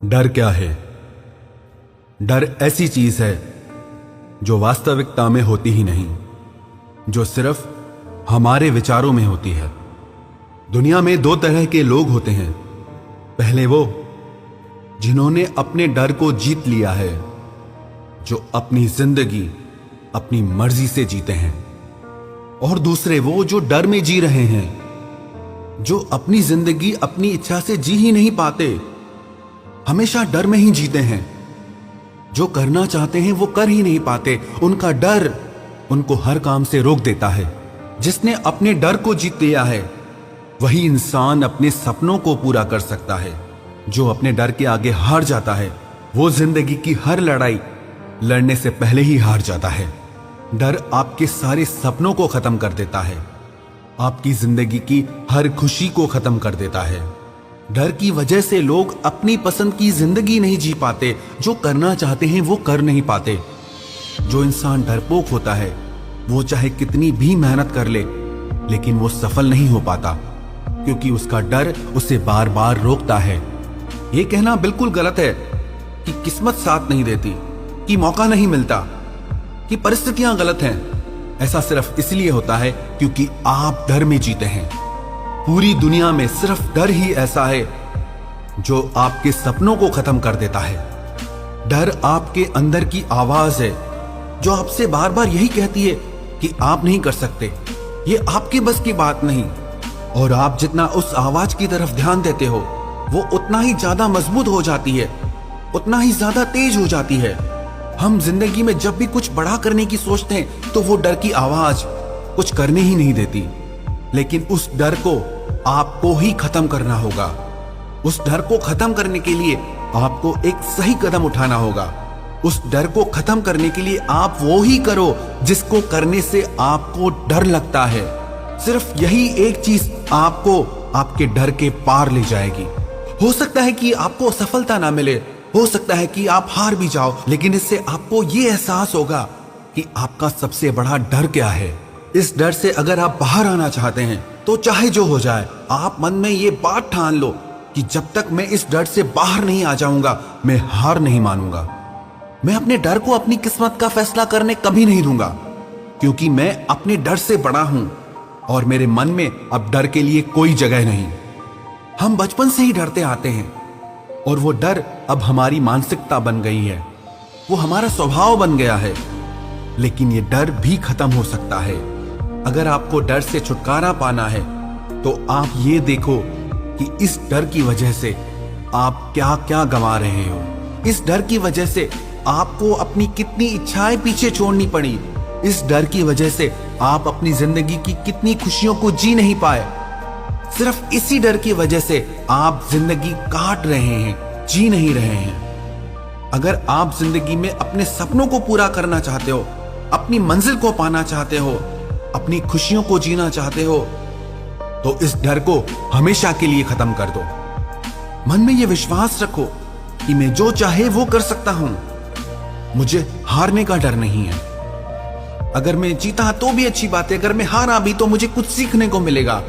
डर क्या है? डर ऐसी चीज है जो वास्तविकता में होती ही नहीं, जो सिर्फ हमारे विचारों में होती है। दुनिया में दो तरह के लोग होते हैं। पहले वो जिन्होंने अपने डर को जीत लिया है, जो अपनी जिंदगी अपनी मर्जी से जीते हैं, और दूसरे वो जो डर में जी रहे हैं, जो अपनी जिंदगी अपनी इच्छा से जी ही नहीं पाते, हमेशा डर में ही जीते हैं। जो करना चाहते हैं वो कर ही नहीं पाते, उनका डर उनको हर काम से रोक देता है। जिसने अपने डर को जीत लिया है वही इंसान अपने सपनों को पूरा कर सकता है। जो अपने डर के आगे हार जाता है वो जिंदगी की हर लड़ाई लड़ने से पहले ही हार जाता है। डर आपके सारे सपनों को खत्म कर देता है, आपकी जिंदगी की हर खुशी को खत्म कर देता है। डर की वजह से लोग अपनी पसंद की जिंदगी नहीं जी पाते, जो करना चाहते हैं वो कर नहीं पाते। जो इंसान डरपोक होता है वो चाहे कितनी भी मेहनत कर ले, लेकिन वो सफल नहीं हो पाता, क्योंकि उसका डर उसे बार बार रोकता है। ये कहना बिल्कुल गलत है कि किस्मत साथ नहीं देती, कि मौका नहीं मिलता, कि परिस्थितियां गलत हैं। ऐसा सिर्फ इसलिए होता है क्योंकि आप डर में जीते हैं। पूरी दुनिया में सिर्फ डर ही ऐसा है जो आपके सपनों को खत्म कर देता है। डर आपके अंदर की आवाज है जो आपसे बार बार यही कहती है कि आप नहीं कर सकते, ये आपके बस की बात नहीं। और आप जितना उस आवाज की तरफ ध्यान देते हो वो उतना ही ज्यादा मजबूत हो जाती है, उतना ही ज्यादा तेज हो जाती है। हम जिंदगी में जब भी कुछ बड़ा करने की सोचते हैं तो वो डर की आवाज कुछ करने ही नहीं देती। लेकिन उस डर को आपको ही खत्म करना होगा। उस डर को खत्म करने के लिए आपको एक सही कदम उठाना होगा। उस डर को खत्म करने के लिए आप वो ही करो जिसको करने से आपको डर लगता है। सिर्फ यही एक चीज आपको आपके डर के पार ले जाएगी। हो सकता है कि आपको सफलता ना मिले, हो सकता है कि आप हार भी जाओ, लेकिन इससे आपको ये एहसास होगा कि आपका सबसे बड़ा डर क्या है। इस डर से अगर आप बाहर आना चाहते हैं तो चाहे जो हो जाए, आप मन में ये बात ठान लो कि जब तक मैं इस डर से बाहर नहीं आ जाऊंगा मैं हार नहीं मानूंगा। मैं अपने डर को अपनी किस्मत का फैसला करने कभी नहीं दूंगा, क्योंकि मैं अपने डर से बड़ा हूं और मेरे मन में अब डर के लिए कोई जगह नहीं। हम बचपन से ही डरते आते हैं और वो डर अब हमारी मानसिकता बन गई है, वो हमारा स्वभाव बन गया है। लेकिन ये डर भी खत्म हो सकता है। अगर आपको डर से छुटकारा पाना है तो आप ये देखो कि इस डर की वजह से आप क्या क्या गंवा रहे हो। इस डर की वजह से आपको अपनी कितनी इच्छाएं पीछे छोड़नी पड़ी। इस डर की वजह से आप अपनी जिंदगी की कितनी खुशियों को जी नहीं पाए। सिर्फ इसी डर की वजह से आप जिंदगी काट रहे हैं, जी नहीं रहे हैं। अगर आप जिंदगी में अपने सपनों को पूरा करना चाहते हो, अपनी मंजिल को पाना चाहते हो, अपनी खुशियों को जीना चाहते हो, तो इस डर को हमेशा के लिए खत्म कर दो। मन में यह विश्वास रखो कि मैं जो चाहे वो कर सकता हूं। मुझे हारने का डर नहीं है। अगर मैं जीता तो भी अच्छी बात है, अगर मैं हारा भी तो मुझे कुछ सीखने को मिलेगा।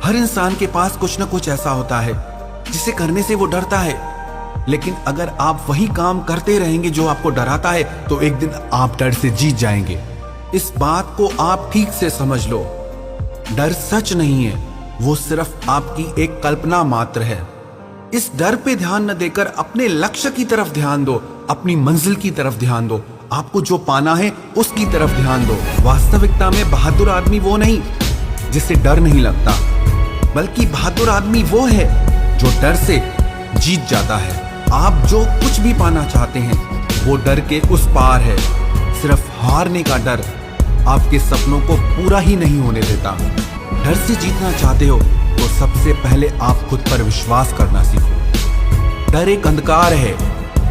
हर इंसान के पास कुछ ना कुछ ऐसा होता है जिसे करने से वो डरता है। लेकिन अगर आप वही काम करते रहेंगे जो आपको डराता है तो एक दिन आप डर से जीत जाएंगे। इस बात को आप ठीक से समझ लो। डर सच नहीं है, वो सिर्फ आपकी एक कल्पना मात्र है। इस डर पे ध्यान न देकर अपने लक्ष्य की तरफ ध्यान दो, अपनी मंजिल की तरफ ध्यान दो, आपको जो पाना है उसकी तरफ ध्यान दो। वास्तविकता में बहादुर आदमी वो नहीं जिसे डर नहीं लगता, बल्कि बहादुर आदमी वो है जो डर से जीत जाता है। आप जो कुछ भी पाना चाहते हैं वो डर के उस पार है। सिर्फ हारने का डर आपके सपनों को पूरा ही नहीं होने देता। डर से जीतना चाहते हो तो सबसे पहले आप खुद पर विश्वास करना सीखो। डर एक अंधकार है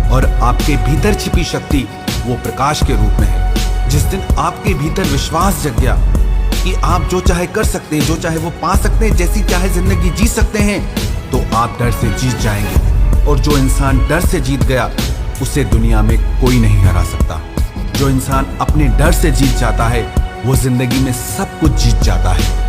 और आपके भीतर छिपी शक्ति वो प्रकाश के रूप में है। जिस दिन आपके भीतर विश्वास जग गया कि आप जो चाहे कर सकते हैं, जो चाहे वो पा सकते हैं, जैसी चाहे जिंदगी जी सकते हैं, तो आप डर से जीत जाएंगे। और जो इंसान डर से जीत गया उसे दुनिया में कोई नहीं हरा सकता। जो इंसान अपने डर से जीत जाता है वो जिंदगी में सब कुछ जीत जाता है।